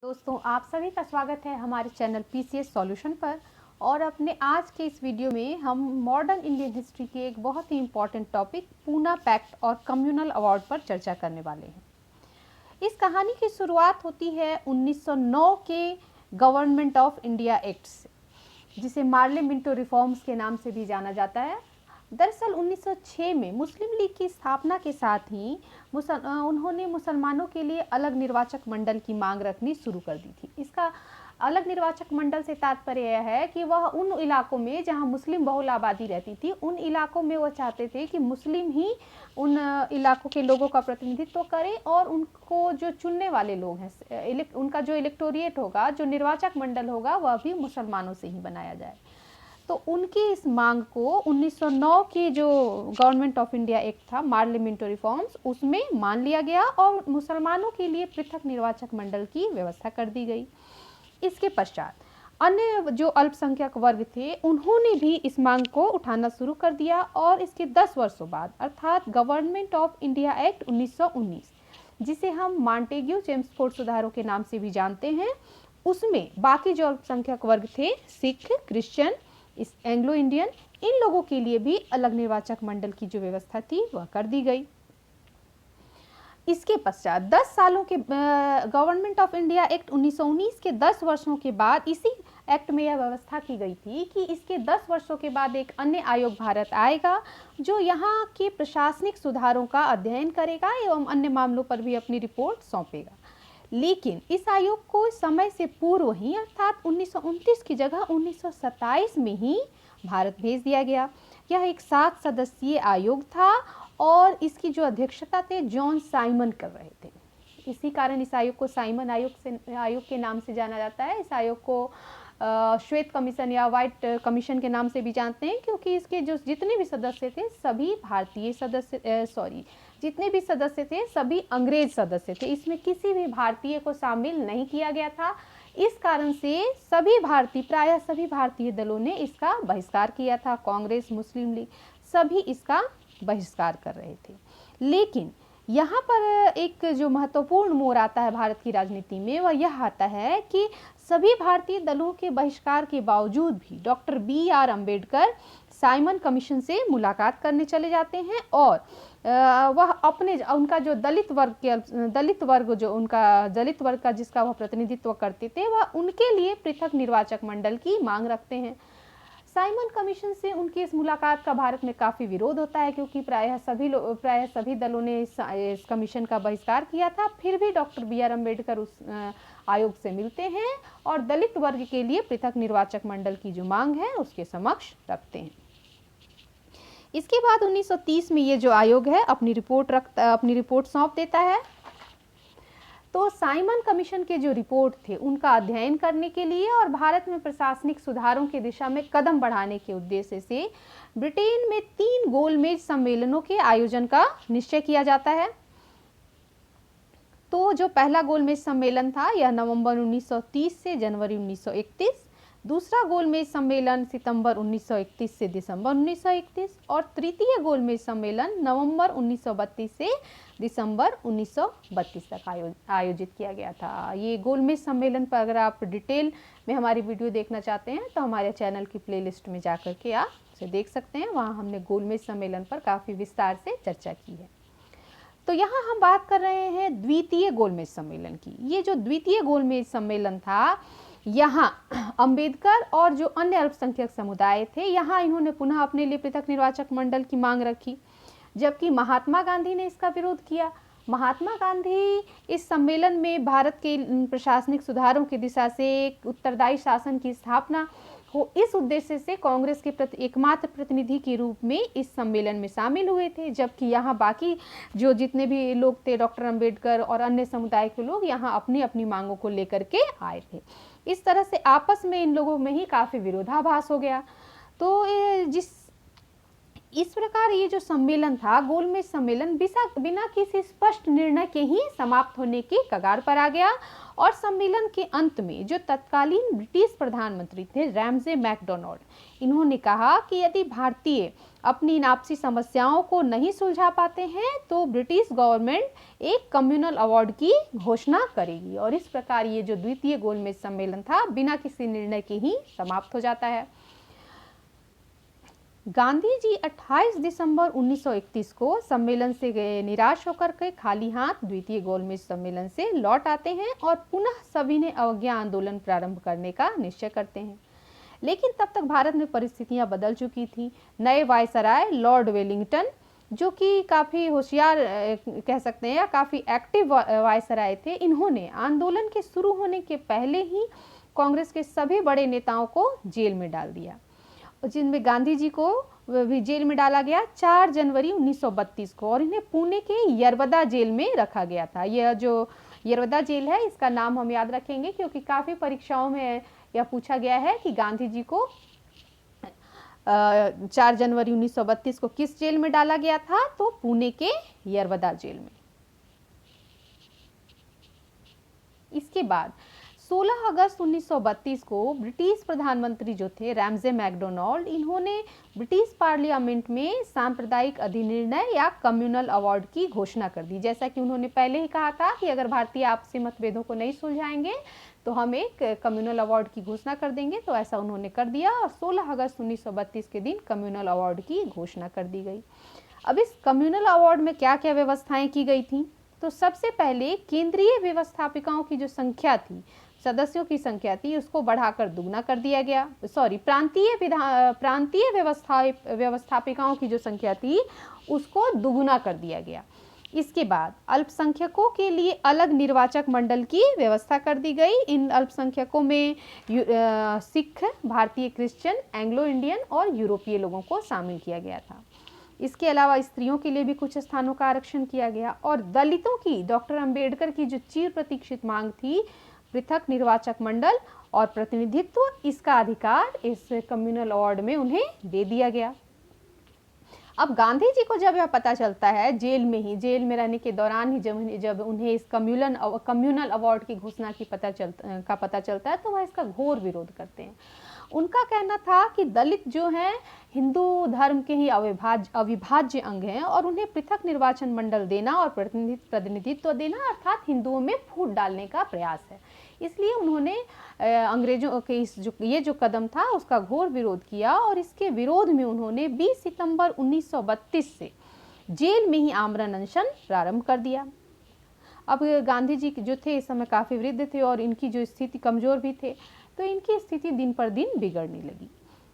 दोस्तों, आप सभी का स्वागत है हमारे चैनल पीसीएस सॉल्यूशन पर। और अपने आज के इस वीडियो में हम मॉडर्न इंडियन हिस्ट्री के एक बहुत ही इम्पॉर्टेंट टॉपिक पूना पैक्ट और कम्युनल अवार्ड पर चर्चा करने वाले हैं। इस कहानी की शुरुआत होती है 1909 के गवर्नमेंट ऑफ इंडिया एक्ट से, जिसे मार्ले मिंटो रिफॉर्म्स के नाम से भी जाना जाता है। दरअसल 1906 में मुस्लिम लीग की स्थापना के साथ ही उन्होंने मुसलमानों के लिए अलग निर्वाचक मंडल की मांग रखनी शुरू कर दी थी। इसका अलग निर्वाचक मंडल से तात्पर्य यह है कि वह उन इलाकों में जहां मुस्लिम बहुल आबादी रहती थी, उन इलाकों में वह चाहते थे कि मुस्लिम ही उन इलाकों के लोगों का प्रतिनिधित्व करें और उनको जो चुनने वाले लोग हैं, उनका जो इलेक्टोरिएट होगा, जो निर्वाचक मंडल होगा, वह भी मुसलमानों से ही बनाया जाए। तो उनकी इस मांग को 1909 की जो गवर्नमेंट ऑफ इंडिया एक्ट था, मार्ले मिंटो रिफॉर्म्स, उसमें मान लिया गया और मुसलमानों के लिए पृथक निर्वाचक मंडल की व्यवस्था कर दी गई। इसके पश्चात अन्य जो अल्पसंख्यक वर्ग थे, उन्होंने भी इस मांग को उठाना शुरू कर दिया और इसके 10 वर्षों बाद अर्थात गवर्नमेंट ऑफ इंडिया एक्ट 1919, जिसे हम मॉन्टेग्यू चेम्सफोर्ड सुधारों के नाम से भी जानते हैं, उसमें बाकी जो अल्पसंख्यक वर्ग थे, सिख, क्रिश्चियन, इस एंग्लो इंडियन, इन लोगों के लिए भी अलग निर्वाचक मंडल की जो व्यवस्था थी वह कर दी गई। इसके पश्चात 10 सालों के गवर्नमेंट ऑफ इंडिया एक्ट 1919 के 10 वर्षों के बाद इसी एक्ट में यह व्यवस्था की गई थी कि इसके 10 वर्षों के बाद एक अन्य आयोग भारत आएगा जो यहाँ के प्रशासनिक सुधारों का अध्ययन करेगा एवं अन्य मामलों पर भी अपनी रिपोर्ट सौंपेगा। लेकिन इस आयोग को समय से पूर्व ही अर्थात 1929 की जगह 1927 में ही भारत भेज दिया गया। यह एक 7 सदस्यीय आयोग था और इसकी जो अध्यक्षता थे जॉन साइमन कर रहे थे। इसी कारण इस आयोग को साइमन आयोग के नाम से जाना जाता है। इस आयोग को श्वेत कमीशन या व्हाइट कमीशन के नाम से भी जानते हैं, क्योंकि इसके जो जितने भी सदस्य थे सभी भारतीय सदस्य जितने भी सदस्य थे सभी अंग्रेज सदस्य थे। इसमें किसी भी भारतीय को शामिल नहीं किया गया था। इस कारण से प्रायः सभी भारतीय दलों ने इसका बहिष्कार किया था। कांग्रेस, मुस्लिम लीग सभी इसका बहिष्कार कर रहे थे। लेकिन यहाँ पर एक जो महत्वपूर्ण मोड़ आता है भारत की राजनीति में, वह यह आता है कि सभी भारतीय दलों के बहिष्कार के बावजूद भी doctor BR Ambedkar Simon commission से मुलाकात करने चले जाते हैं और वह उनका जो दलित वर्ग का जिसका वह प्रतिनिधित्व करते थे, वह उनके लिए पृथक निर्वाचक मंडल की मांग रखते हैं। साइमन कमीशन से उनकी इस मुलाकात का भारत में काफ़ी विरोध होता है, क्योंकि प्रायः सभी दलों ने इस कमीशन का बहिष्कार किया था। फिर भी डॉक्टर BR अम्बेडकर उस आयोग से मिलते हैं और दलित वर्ग के लिए पृथक निर्वाचक मंडल की जो मांग है उसके समक्ष रखते हैं। इसके बाद 1930 में ये जो आयोग है अपनी रिपोर्ट सौंप देता है। तो साइमन कमीशन के जो रिपोर्ट थे उनका अध्ययन करने के लिए और भारत में प्रशासनिक सुधारों की दिशा में कदम बढ़ाने के उद्देश्य से ब्रिटेन में 3 गोलमेज सम्मेलनों के आयोजन का निश्चय किया जाता है। तो जो पहला गोलमेज सम्मेलन था यह नवंबर 1930 से जनवरी 1931, दूसरा गोलमेज सम्मेलन सितंबर 1931 से दिसंबर 1931 और तृतीय गोलमेज सम्मेलन नवंबर 1932 से दिसंबर 1932 तक आयोजित किया गया था। ये गोलमेज सम्मेलन पर अगर आप डिटेल में हमारी वीडियो देखना चाहते हैं तो हमारे चैनल की प्लेलिस्ट में जाकर के आप उसे देख सकते हैं। वहाँ हमने गोलमेज सम्मेलन पर काफ़ी विस्तार से चर्चा की है। तो यहाँ हम बात कर रहे हैं द्वितीय गोलमेज सम्मेलन की। ये जो द्वितीय गोलमेज सम्मेलन था, यहाँ अंबेडकर और जो अन्य अल्पसंख्यक समुदाय थे, यहाँ इन्होंने पुनः अपने लिए पृथक निर्वाचक मंडल की मांग रखी, जबकि महात्मा गांधी ने इसका विरोध किया। महात्मा गांधी इस सम्मेलन में भारत के प्रशासनिक सुधारों की दिशा से एक उत्तरदायी शासन की स्थापना हो, इस उद्देश्य से कांग्रेस के एकमात्र प्रतिनिधि के रूप में इस सम्मेलन में शामिल हुए थे, जबकि यहाँ बाकी जो जितने भी लोग थे, डॉक्टर अम्बेडकर और अन्य समुदाय के लोग, यहाँ अपनी अपनी मांगों को लेकर के आए थे। इस तरह से आपस में इन लोगों में ही काफ़ी विरोधाभास हो गया। तो इस प्रकार ये जो सम्मेलन था, गोलमेज सम्मेलन, बिना किसी स्पष्ट निर्णय के ही समाप्त होने की कगार पर आ गया और सम्मेलन के अंत में जो तत्कालीन ब्रिटिश प्रधानमंत्री थे रैमजे मैकडोनाल्ड, इन्होंने कहा कि यदि भारतीय अपनी इन आपसी समस्याओं को नहीं सुलझा पाते हैं तो ब्रिटिश गवर्नमेंट एक कम्युनल अवार्ड की घोषणा करेगी। और इस प्रकार ये जो द्वितीय गोलमेज सम्मेलन था बिना किसी निर्णय के ही समाप्त हो जाता है। गांधी जी 28 दिसंबर 1931 को सम्मेलन से निराश होकर के खाली हाथ द्वितीय गोलमेज सम्मेलन से लौट आते हैं और पुनः सभी ने अवज्ञा आंदोलन प्रारंभ करने का निश्चय करते हैं। लेकिन तब तक भारत में परिस्थितियां बदल चुकी थी। नए वायसराय लॉर्ड वेलिंगटन, जो कि काफ़ी होशियार कह सकते हैं या काफ़ी एक्टिव वायसराय थे, इन्होंने आंदोलन के शुरू होने के पहले ही कांग्रेस के सभी बड़े नेताओं को जेल में डाल दिया, जिनमें गांधी जी को भी जेल में डाला गया 4 जनवरी 1932 को, और इन्हें पुणे के यरवदा जेल में रखा गया था। यह जो यरवदा जेल है इसका नाम हम याद रखेंगे क्योंकि काफ़ी परीक्षाओं में यह पूछा गया है कि गांधी जी को 4 जनवरी 1932 को किस जेल में डाला गया था, तो पुणे के यरवदा जेल में। इसके बाद 16 अगस्त 1932 को ब्रिटिश प्रधानमंत्री जो थे रैमजे मैकडोनाल्ड, इन्होंने ब्रिटिश पार्लियामेंट में सांप्रदायिक अधिनिर्णय या कम्युनल अवार्ड की घोषणा कर दी। जैसा कि उन्होंने पहले ही कहा था कि अगर भारतीय आपसी मतभेदों को नहीं सुलझाएंगे तो हम एक कम्युनल अवार्ड की घोषणा कर देंगे, तो ऐसा उन्होंने कर दिया और 16 अगस्त 1932 के दिन कम्युनल अवार्ड की घोषणा कर दी गई। अब इस कम्युनल अवार्ड में क्या क्या व्यवस्थाएं की गई थी, तो सबसे पहले केंद्रीय व्यवस्थापिकाओं की जो संख्या थी, सदस्यों की संख्या थी, उसको बढ़ाकर दुगना कर दिया गया। प्रांतीय व्यवस्थापिकाओं की जो संख्या थी उसको दुगुना कर दिया गया। इसके बाद अल्पसंख्यकों के लिए अलग निर्वाचक मंडल की व्यवस्था कर दी गई। इन अल्पसंख्यकों में सिख, भारतीय क्रिश्चियन, एंग्लो इंडियन और यूरोपीय लोगों को शामिल किया गया था। इसके अलावा स्त्रियों के लिए भी कुछ स्थानों का आरक्षण किया गया और दलितों की, डॉक्टर अंबेडकर की जो चिर प्रतीक्षित मांग थी पृथक निर्वाचक मंडल और प्रतिनिधित्व, इसका अधिकार इस कम्युनल अवार्ड में उन्हें दे दिया गया। अब गांधी जी को जब यह पता चलता है जेल में रहने के दौरान ही जब उन्हें इस कम्युनल अवार्ड की घोषणा की पता चलता है तो वह इसका घोर विरोध करते हैं। उनका कहना था कि दलित जो हैं हिंदू धर्म के ही अविभाज्य अंग हैं और उन्हें पृथक निर्वाचन मंडल देना और प्रतिनिधित्व देना अर्थात हिंदुओं में फूट डालने का प्रयास है। इसलिए उन्होंने अंग्रेजों के ये जो कदम था उसका घोर विरोध किया और इसके विरोध में उन्होंने 20 सितंबर 1932 से जेल में ही आमरण अनशन प्रारंभ कर दिया। अब गांधी जी जो थे इस समय काफ़ी वृद्ध थे और इनकी जो स्थिति कमज़ोर भी थे, तो इनकी स्थिति दिन पर दिन बिगड़ने लगी।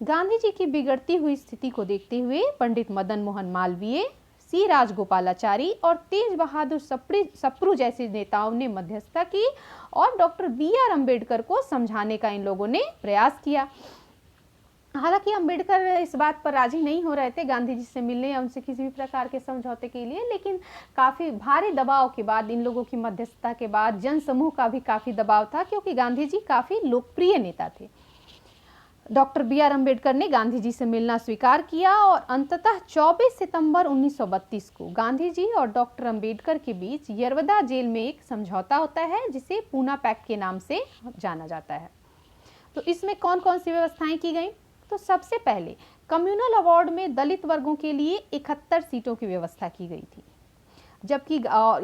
गांधी जी की बिगड़ती हुई स्थिति को देखते हुए पंडित मदन मोहन मालवीय, सी राजगोपालाचारी और तेज बहादुर सप्रू जैसे नेताओं ने मध्यस्थता की और डॉक्टर BR अम्बेडकर को समझाने का इन लोगों ने प्रयास किया। हालांकि अम्बेडकर इस बात पर राजी नहीं हो रहे थे गांधी जी से मिलने या उनसे किसी भी प्रकार के समझौते के लिए, लेकिन काफ़ी भारी दबाव के बाद, इन लोगों की मध्यस्थता के बाद जन समूह का भी काफ़ी दबाव था क्योंकि गांधी जी काफ़ी लोकप्रिय नेता थे। डॉक्टर BR अम्बेडकर ने गांधी जी से मिलना स्वीकार किया और अंततः 24 सितंबर 1932 को गांधी जी और डॉक्टर अम्बेडकर के बीच यरवदा जेल में एक समझौता होता है जिसे पूना पैक्ट के नाम से जाना जाता है। तो इसमें कौन कौन सी व्यवस्थाएं की गई, तो सबसे पहले कम्युनल अवार्ड में दलित वर्गों के लिए 71 सीटों की व्यवस्था की गई थी, जबकि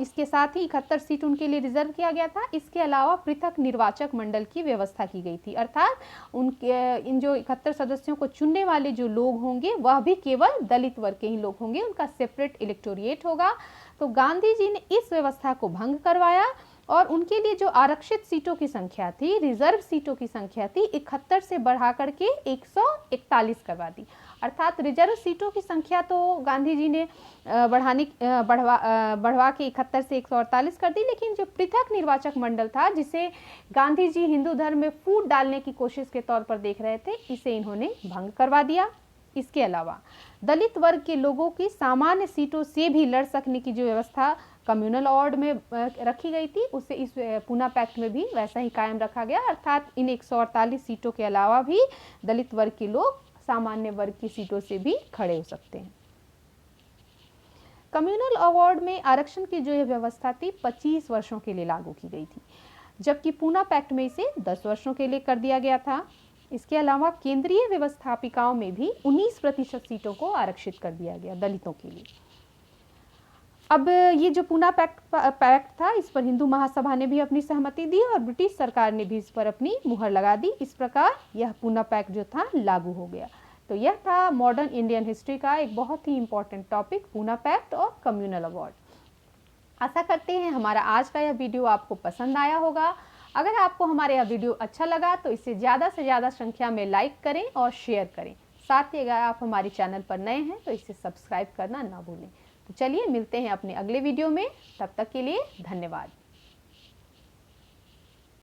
इसके साथ ही 71 सीट उनके लिए रिजर्व किया गया था। इसके अलावा पृथक निर्वाचक मंडल की व्यवस्था की गई थी, अर्थात उनके इन जो 71 सदस्यों को चुनने वाले जो लोग होंगे वह भी केवल दलित वर्ग के ही लोग होंगे, उनका सेपरेट इलेक्टोरिएट होगा। तो गांधी जी ने इस व्यवस्था को भंग करवाया और उनके लिए जो आरक्षित सीटों की संख्या थी, रिजर्व सीटों की संख्या थी, 71 से बढ़ा करके 141 करवा दी। अर्थात रिजर्व सीटों की संख्या तो गांधी जी ने बढ़वा के 71 से 148 कर दी, लेकिन जो पृथक निर्वाचक मंडल था जिसे गांधी जी हिंदू धर्म में फूट डालने की कोशिश के तौर पर देख रहे थे, इसे इन्होंने भंग करवा दिया। इसके अलावा दलित वर्ग के लोगों की सामान्य सीटों से भी लड़ सकने की जो व्यवस्था कम्युनल अवार्ड में रखी गई थी उसे इस पूना पैक्ट में भी वैसा ही कायम रखा गया, अर्थात इन 148 सीटों के अलावा भी दलित वर्ग के लोग सामान्य वर्ग की सीटों से भी खड़े हो सकते हैं। कम्युनल अवार्ड में आरक्षण की जो व्यवस्था थी 25 वर्षों के लिए लागू की गई थी। जबकि पूना पैक्ट में इसे 10 वर्षों के लिए कर दिया गया था। इसके अलावा केंद्रीय व्यवस्थापिकाओं में भी 19% सीटों को आरक्षित कर दिया गया दलितों के लिए। अब ये जो पूना पैक्ट था, इस पर हिंदू महासभा ने भी अपनी सहमति दी और ब्रिटिश सरकार ने भी इस पर अपनी मुहर लगा दी। इस प्रकार यह पूना पैक्ट जो था लागू हो गया। तो यह था मॉडर्न इंडियन हिस्ट्री का एक बहुत ही इम्पोर्टेंट टॉपिक, पूना पैक्ट और कम्युनल अवार्ड। आशा करते हैं हमारा आज का यह वीडियो आपको पसंद आया होगा। अगर आपको हमारा यह वीडियो अच्छा लगा तो इसे ज़्यादा से ज़्यादा संख्या में लाइक करें और शेयर करें। साथ ही अगर आप हमारे चैनल पर नए हैं तो इसे सब्सक्राइब करना ना भूलें। तो चलिए मिलते हैं अपने अगले वीडियो में, तब तक के लिए धन्यवाद।